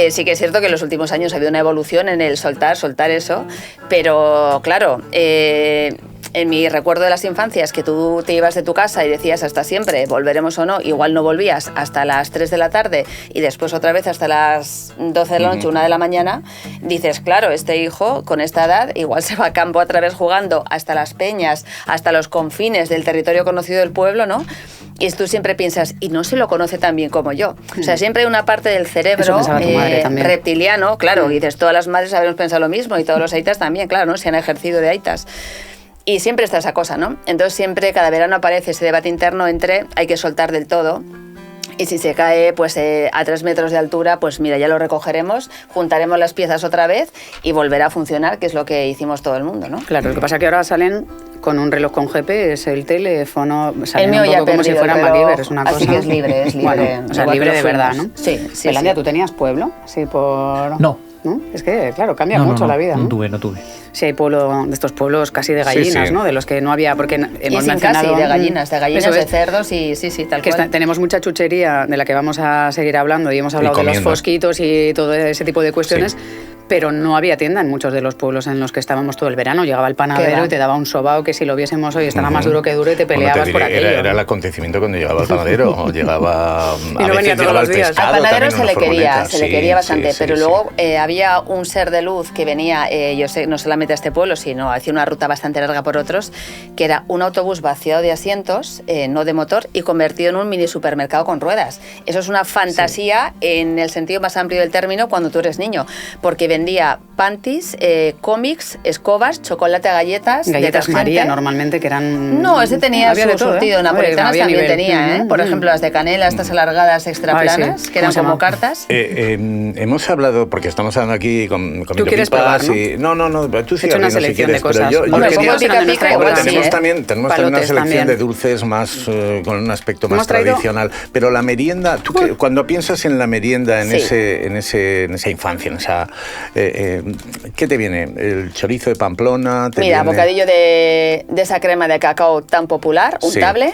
Sí que es cierto que en los últimos años ha habido una evolución en el soltar eso, pero claro, en mi recuerdo de las infancias, que tú te ibas de tu casa y decías hasta siempre, volveremos o no, igual no volvías hasta las 3 de la tarde y después otra vez hasta las 12 de la noche, 1 de la mañana, dices, claro, este hijo con esta edad igual se va a campo otra vez jugando hasta las peñas, hasta los confines del territorio conocido del pueblo, ¿no? Y tú siempre piensas, y no se lo conoce tan bien como yo. O sea, siempre hay una parte del cerebro reptiliano, claro, y dices, todas las madres habremos pensado lo mismo y todos los aitas también, claro, ¿no? Se han ejercido de aitas. Y siempre está esa cosa, ¿no? Entonces siempre, cada verano aparece ese debate interno entre hay que soltar del todo. Y si se cae pues a 3 metros de altura, pues mira, ya lo recogeremos, juntaremos las piezas otra vez y volverá a funcionar, que es lo que hicimos todo el mundo, ¿no? Claro, lo que pasa es que ahora salen con un reloj con GPS, el teléfono, el mío un ya poco como si fueran MacGyver, es una cosa. Así que es libre, Bueno, o sea, libre de verdad, ¿no? Sí, sí. Belandia, sí. ¿tú tenías pueblo? Sí, por... No. ¿No? Es que, claro, cambia mucho la vida, ¿no? No tuve. Sí, hay pueblo, de estos pueblos casi de gallinas, Sí. ¿no? De los que no había, porque hemos Y sin mencionado... casi, de gallinas, Eso de es, cerdos y sí, tal que cual. tenemos mucha chuchería de la que vamos a seguir hablando y hemos hablado de los fosquitos y todo ese tipo de cuestiones, pero no había tienda en muchos de los pueblos en los que estábamos todo el verano. Llegaba el panadero y te daba un sobao que si lo viésemos hoy estaba más duro que duro y te peleabas por aquello. Era el acontecimiento cuando llegaba el panadero, o llegaba y no venía todos los días. Al panadero se le quería bastante, pero luego había un ser de luz que venía, yo sé, no solamente a este pueblo, sino hacía una ruta bastante larga por otros, que era un autobús vaciado de asientos, no de motor, y convertido en un mini supermercado con ruedas. Eso es una fantasía en el sentido más amplio del término cuando tú eres niño, porque vendía panties, cómics, escobas, chocolate a galletas María normalmente, que eran... No, ese tenía su surtido. Napolitanas también nivel. tenía, Por ejemplo, las de canela, estas alargadas extra planas, que eran como cartas. Hemos hablado, porque estamos hablando aquí con ¿Tú quieres probar, no? Y, no, tú he hecho una selección de cosas. Tenemos también una selección de dulces más con un aspecto más tradicional. Pero la merienda, tú cuando piensas en la merienda, en esa infancia, en esa... ¿qué te viene? ¿El chorizo de Pamplona? Mira, bocadillo de esa crema de cacao tan popular, untable,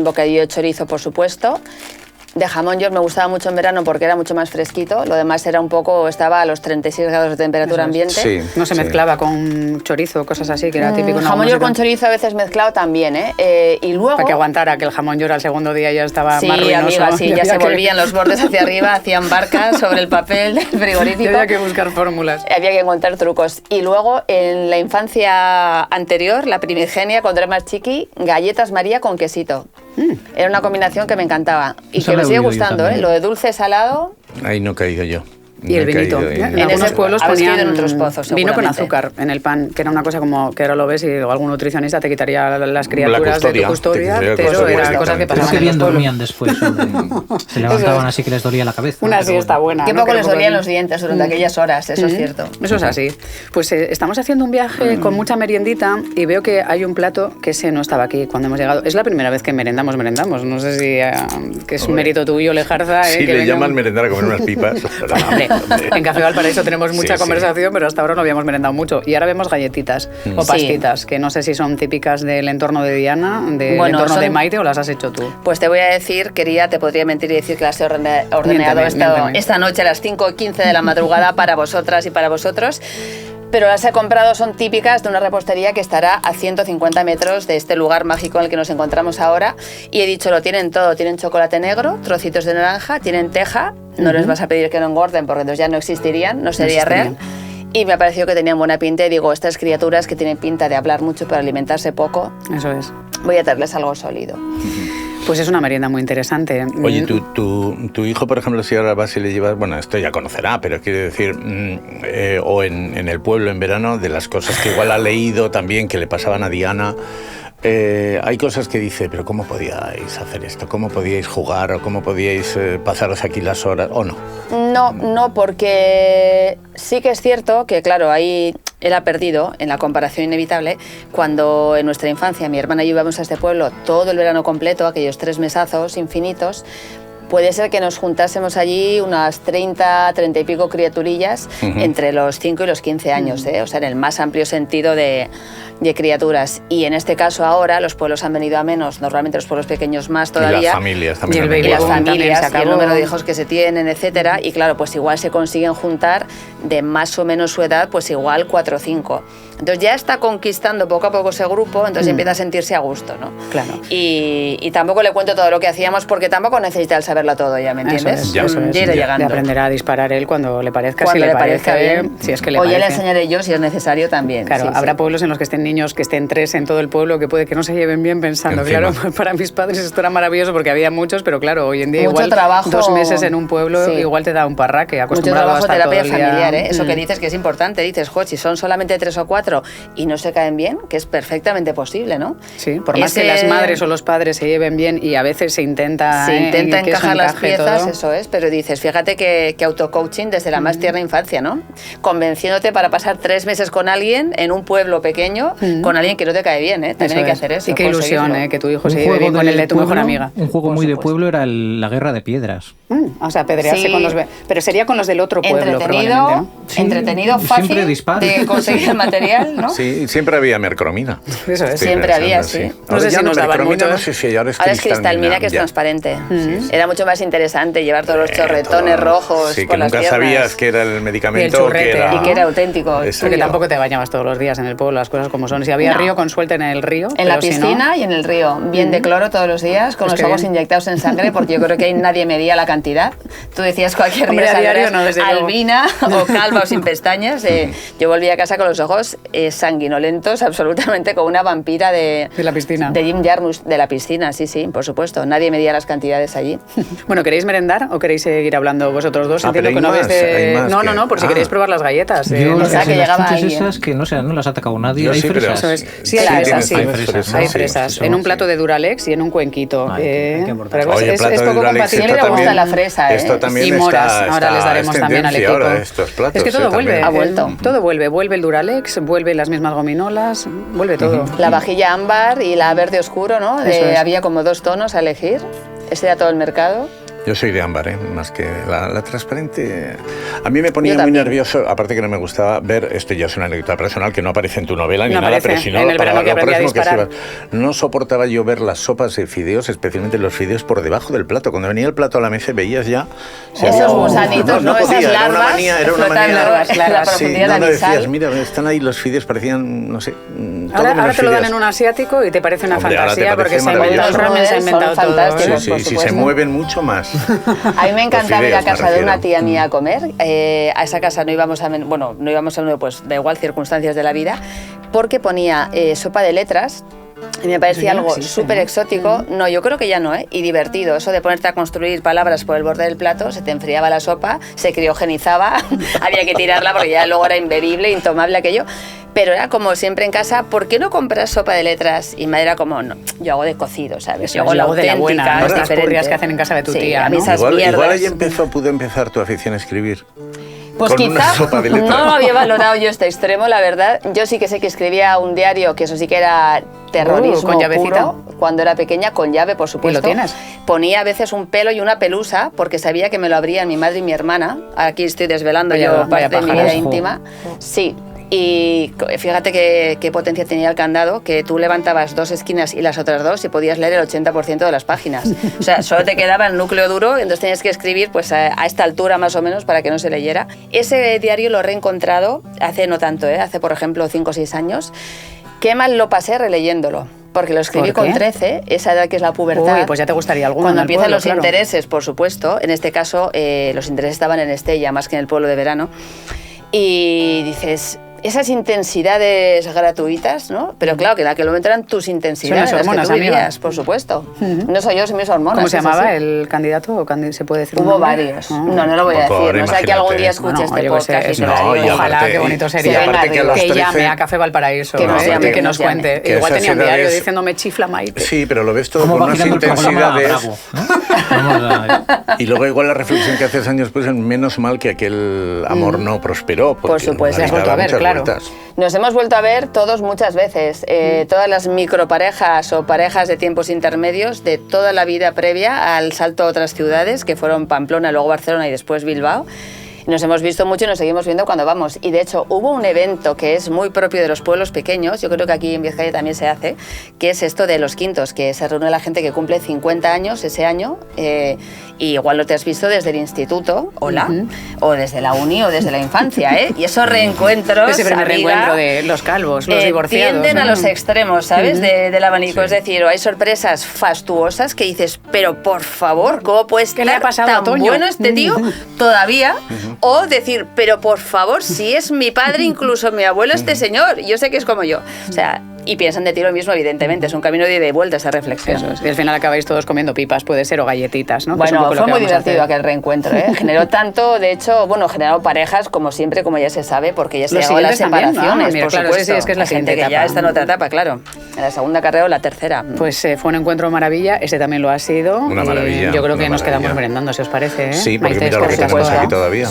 bocadillo de chorizo, por supuesto. De jamón york me gustaba mucho en verano porque era mucho más fresquito. Lo demás era estaba a los 36 grados de temperatura ambiente. Sí, no se mezclaba con chorizo, cosas así, que era típico. Jamón york con chorizo a veces mezclado también, y luego... Para que aguantara, que el jamón york al segundo día ya estaba más ruinoso. Amiga, sí, ya se volvían los bordes hacia arriba, hacían barcas sobre el papel del frigorífico. Había que buscar fórmulas. Había que encontrar trucos. Y luego, en la infancia anterior, la primigenia, cuando era más chiqui, galletas María con quesito. Era una combinación que me encantaba y que me sigue gustando, lo de dulce salado. Ahí no he caído yo. Y el vinito. En algunos pueblos ponían en otros pozos, vino con azúcar en el pan, que era una cosa como que ahora lo ves y algún nutricionista te quitaría las criaturas de tu custodia, pero eran cosas que pasaban. Qué bien dormían después. Se levantaban así que les dolía la cabeza. Una siesta buena. Qué poco les dolían los dientes durante aquellas horas, eso es cierto. Eso es así. Pues estamos haciendo un viaje con mucha meriendita y veo que hay un plato que ese no estaba aquí cuando hemos llegado. Es la primera vez que merendamos. No sé si que es un mérito tuyo, Lejarza. Sí, que le llaman merendar a comer unas pipas. En Café Valparaíso tenemos mucha conversación, pero hasta ahora no habíamos merendado mucho. Y ahora vemos galletitas o pastitas, que no sé si son típicas del entorno de Diana, del entorno de Maite, o las has hecho tú. Pues te voy a decir, te podría mentir y decir que las he ordenado esta noche a las 5:15 de la madrugada para vosotras y para vosotros. Pero las he comprado, son típicas de una repostería que estará a 150 metros de este lugar mágico en el que nos encontramos ahora. Y he dicho, lo tienen todo. Tienen chocolate negro, trocitos de naranja, tienen teja. No les vas a pedir que no engorden porque entonces ya no existirían, no sería real. Y me ha parecido que tenían buena pinta y digo, estas criaturas que tienen pinta de hablar mucho pero alimentarse poco, eso es. Voy a traerles algo sólido. Pues es una merienda muy interesante. Oye, tu hijo, por ejemplo, si ahora vas y le llevas, bueno, esto ya conocerá, pero quiero decir, o en el pueblo en verano, de las cosas que igual ha leído también, que le pasaban a Diana, hay cosas que dice, pero ¿cómo podíais hacer esto? ¿Cómo podíais jugar? ¿O cómo podíais pasaros aquí las horas? ¿O no? No, porque sí que es cierto que, claro, ahí él ha perdido en la comparación inevitable cuando en nuestra infancia mi hermana y yo íbamos a este pueblo todo el verano completo, aquellos 3 mesazos infinitos. puede ser que nos juntásemos allí unas 30 y pico criaturillas entre los 5 y los 15 años, o sea, en el más amplio sentido de criaturas. Y en este caso ahora los pueblos han venido a menos, normalmente los pueblos pequeños más todavía. Y las familias también. Y las familias, y el número de hijos que se tienen, etcétera. Y claro, pues igual se consiguen juntar de más o menos su edad, pues igual 4 o 5. Entonces ya está conquistando poco a poco ese grupo, entonces empieza a sentirse a gusto, ¿no? Claro. Y tampoco le cuento todo lo que hacíamos porque tampoco necesita el saberlo todo, ya me entiendes. Eso es. Ya iré De llegando. aprender a disparar él cuando le parezca, Cuando si le parezca bien. si es que le o ya le parece. enseñaré yo si es necesario también. Claro, sí, habrá sí. pueblos en los que estén niños, que estén 3 en todo el pueblo, que puede que no se lleven bien pensando. Encima. Claro, para mis padres esto era maravilloso porque había muchos, pero claro, hoy en día Mucho igual trabajo. 2 meses en un pueblo Sí. igual te da un parraque, Mucho acostumbrado trabajo hasta terapia todo el día. familiar, ¿eh? Eso que dices que es importante, dices, jo, si son solamente 3 o 4 y no se caen bien, que es perfectamente posible, ¿no? Sí, por más que las madres o los padres se lleven bien y a veces se intenta, Se intenta que eso encajar las encaje piezas, todo. eso es, pero dices, fíjate que auto-coaching desde la más tierna infancia, ¿no? Convenciéndote para pasar 3 meses con alguien en un pueblo pequeño, con alguien que no te cae bien, ¿eh? También hay que hacer eso. Y qué ilusión, conseguirlo. que tu hijo se lleve bien con el de tu mejor amiga. Un juego Por muy de supuesto. pueblo era la guerra de piedras. O sea, pedrearse Sí. con los... Pero sería con los del otro pueblo, probablemente, ¿no? Sí, entretenido, siempre fácil disparo. de conseguir el material, ¿no? Sí, siempre había mercromina. Eso es. Estoy Siempre pensando, había, sí. No Ahora sé ya si nos daban mercromina, mucho. no sé si ahora es Ahora es cristalmina, que es ya. transparente. Sí. Era mucho más interesante llevar todos los chorretones todo. rojos Sí, por que las nunca piernas. sabías que era el medicamento. Y el churrete, que era... Y que era auténtico. Exacto. Porque tuyo. tampoco te bañabas todos los días en el pueblo, las cosas como son. Si había No. río, con suerte en el río. En la pero si no- piscina y en el río, bien de cloro todos los días, con Pues los qué ojos bien. inyectados en sangre, porque yo creo que ahí nadie medía la cantidad. Tú decías cualquier Hombre, día a diario saldrás no, desde luego. albina o calva o sin pestañas. Yo volví a casa con los ojos sanguinolentos, absolutamente como una vampira de De la piscina. De Jim Jarmusch, de la piscina, sí, sí, por supuesto. Nadie medía las cantidades allí. Bueno, ¿queréis merendar o queréis seguir hablando vosotros dos? Ah, pero Entiendo que hay no más, ves de... hay más No, que- no, no, por si Ah. queréis probar las galletas. Yo o sea, que las llegaba chuches ahí, esas que no las ha atacado nadie. Yo Hay sí, pero- fresas. Eso es. Sí, Claro, hay tienes fresas, sí. fresas, Hay sí, fresas. sí, En un sí. plato de Duralex y en un cuenquito. Ay, hay que aportar. pero Oye, es plato de poco Duralex, compatible. esto esto le gusta también- la fresa, ¿eh? Esto también Y moras, está, ahora les daremos es también al tendencia equipo. ahora, estos platos, Es que todo vuelve. también. Ha vuelto. Todo vuelve. Vuelve el Duralex, vuelve las mismas gominolas, vuelve todo. La vajilla ámbar y la verde oscuro, ¿no? Eso es. Había como 2 tonos a elegir. Ese era todo el mercado. Yo soy de ámbar, más que la transparente. A mí me ponía Yo muy también. nervioso, aparte que no me gustaba ver, esto ya es una anécdota personal que no aparece en tu novela ni No nada, aparece pero si no, en el para verano que lo aprendí a próximo que disparar. escribas. No soportaba yo ver las sopas de fideos, especialmente los fideos por debajo del plato. Cuando venía el plato a la mesa veías ya... Esos gusanitos, ¿no? podía, Esas era una larvas manía, era una flotando manía. en la Sí, profundidad no, no abisal. decías, mira, están ahí los fideos, parecían, no sé... Ahora, menos te lo dan fideos. en un asiático y te parece una Hombre, ahora te fantasía parece porque se ha maravilloso. inventado, el ramen se ha Son inventado todo. fantásticos. Sí, por sí, sí, se supuesto. mueven mucho más. A mí me encantaba ir a Los fideos, me casa de una refiero. tía mía a comer. A esa casa no íbamos a menudo, pues da igual, circunstancias de la vida, porque ponía sopa de letras. Y me parecía Eso ya no algo existe, súper ¿no? exótico. No, yo creo que ya no, ¿eh? Y divertido. Eso de ponerte a construir palabras por el borde del plato, se te enfriaba la sopa, se criogenizaba, había que tirarla porque ya luego era imbebible, intomable aquello. Pero era como siempre en casa, ¿por qué no compras sopa de letras? Y madre era como, no, yo hago de cocido, ¿sabes? Yo hago la hago de la buena, auténtica, ¿no? es Estas diferente. purrias que hacen en casa de tu Sí, tía, a mí ¿no? esas Igual mierdas. ahí pudo empezar tu afición a escribir. Pues con una quizá sopa de letras. no lo había valorado yo este extremo, la verdad. Yo sí que sé que escribía un diario, que eso sí que era terrorismo ¿con llavecita? puro, cuando era pequeña, con llave, por supuesto. tienes? Ponía a veces un pelo y una pelusa, porque sabía que me lo abrían mi madre y mi hermana. Aquí estoy desvelando Vaya- yo vaya parte de mi pájaros. vida íntima. Sí. Y fíjate qué potencia tenía el candado, que tú levantabas 2 esquinas y las otras 2 y podías leer el 80% de las páginas. O sea, solo te quedaba el núcleo duro, entonces tenías que escribir pues a esta altura más o menos para que no se leyera. Ese diario lo he reencontrado hace no tanto, hace por ejemplo 5 o 6 años. Qué mal lo pasé releyéndolo. Porque lo escribí ¿Por qué? con 13, esa edad que es la pubertad. Uy, pues ya te gustaría alguno Cuando en el empiezan pueblo, los claro. intereses, por supuesto. En este caso, los intereses estaban en Estella, más que en el pueblo de verano. Y dices, esas intensidades gratuitas, ¿no? Pero claro, que en aquel momento eran tus intensidades, Son las hormonas, las que tú amiga. vivías, por supuesto. No soy yo, son mis hormonas. ¿Cómo se es llamaba así. el candidato? ¿O ¿Se puede decir un Hubo nombre? varios. Ah. No lo voy a Tampoco, decir. No sé que algún día escuche Bueno, este yo qué sé, podcast. y eso te lo no, digo. y ojalá, aparte- qué bonito y sería. aparte que a los que 13 llame a Café Valparaíso, Que nos llame, y que que nos nos llame. cuente. Que Igual esas tenía un diario edades- diciendo me chifla Maite. Sí, pero lo ves todo ¿Cómo con va unas girando el programa? intensidades. Bravo, ¿no? Vamos a- Y luego igual la reflexión que haces años después es menos mal que aquel amor no prosperó. Por supuesto. Le has vuelto a ver, muchas claro. vueltas. Nos hemos vuelto a ver todos muchas veces, todas las microparejas o parejas de tiempos intermedios de toda la vida previa al salto a otras ciudades, que fueron Pamplona, luego Barcelona y después Bilbao. Nos hemos visto mucho y nos seguimos viendo cuando vamos. Y de hecho hubo un evento que es muy propio de los pueblos pequeños, yo creo que aquí en Vizcaya también se hace, que es esto de los quintos, que se reúne la gente que cumple 50 años ese año, y igual lo te has visto desde el instituto, hola, o desde la uni o desde la infancia, ¿eh? Y esos reencuentros, Ese primer reencuentro de los calvos, los divorciados. Tienden a los extremos, ¿sabes? Del abanico, Sí. es decir, o hay sorpresas fastuosas que dices, pero por favor, ¿cómo puede estar ¿Qué le ha pasado a tan Toño? bueno este tío todavía? O decir, pero por favor, si es mi padre, incluso mi abuelo, este señor, yo sé que es como yo. O sea, y piensan de ti lo mismo, evidentemente, es un camino de ida y vuelta esa reflexión. Eso es. Y al final acabáis todos comiendo pipas, puede ser, o galletitas, ¿no? Que es un Bueno, poco lo fue que muy vamos a divertido hacer. aquel reencuentro, ¿eh? Generó tanto, de hecho, bueno, generó parejas, como siempre, como ya se sabe, porque ya se Los llegó a las siguientes también, separaciones, ¿no? Mira, por claro, sí, supuesto. sí, es que es la Hay gente siguiente que ya etapa. está en otra etapa, claro. En la segunda carrera o la tercera. Pues fue un encuentro maravilla, este también lo ha sido. Una maravilla, Yo creo que una nos quedamos maravilla. merendando, si os parece. ¿eh? Sí, porque Maite, mira lo que eskerrik tenemos asko. aquí todavía.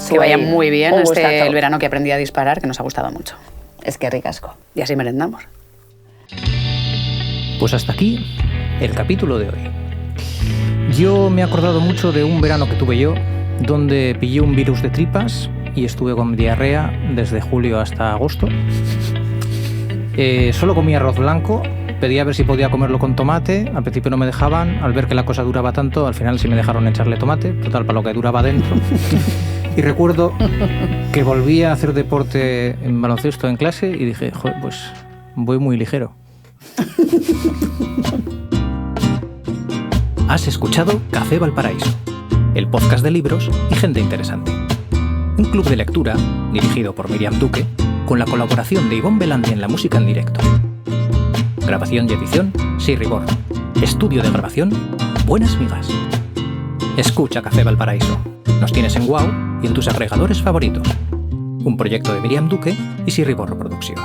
Que vaya muy bien Un gustazo. el verano que aprendí a disparar, que nos ha gustado mucho. Es que ricasco. Y así merendamos. Pues hasta aquí el capítulo de hoy. Yo me he acordado mucho de un verano que tuve yo, donde pillé un virus de tripas y estuve con diarrea desde julio hasta agosto. Solo comía arroz blanco, pedí a ver si podía comerlo con tomate, al principio no me dejaban, al ver que la cosa duraba tanto, al final sí me dejaron echarle tomate, total para lo que duraba dentro. Y recuerdo que volví a hacer deporte en baloncesto en clase y dije, joder, pues voy muy ligero. Has escuchado Café Valparaíso, el podcast de libros y gente interesante. Un club de lectura dirigido por Miriam Duque, con la colaboración de Ivonne Belandi en la música en directo. Grabación y edición, Sirri Borro. Estudio de grabación, Buenas Migas. Escucha Café Valparaíso. Nos tienes en Wow y en tus agregadores favoritos. Un proyecto de Miriam Duque y Sirri Borro Producción.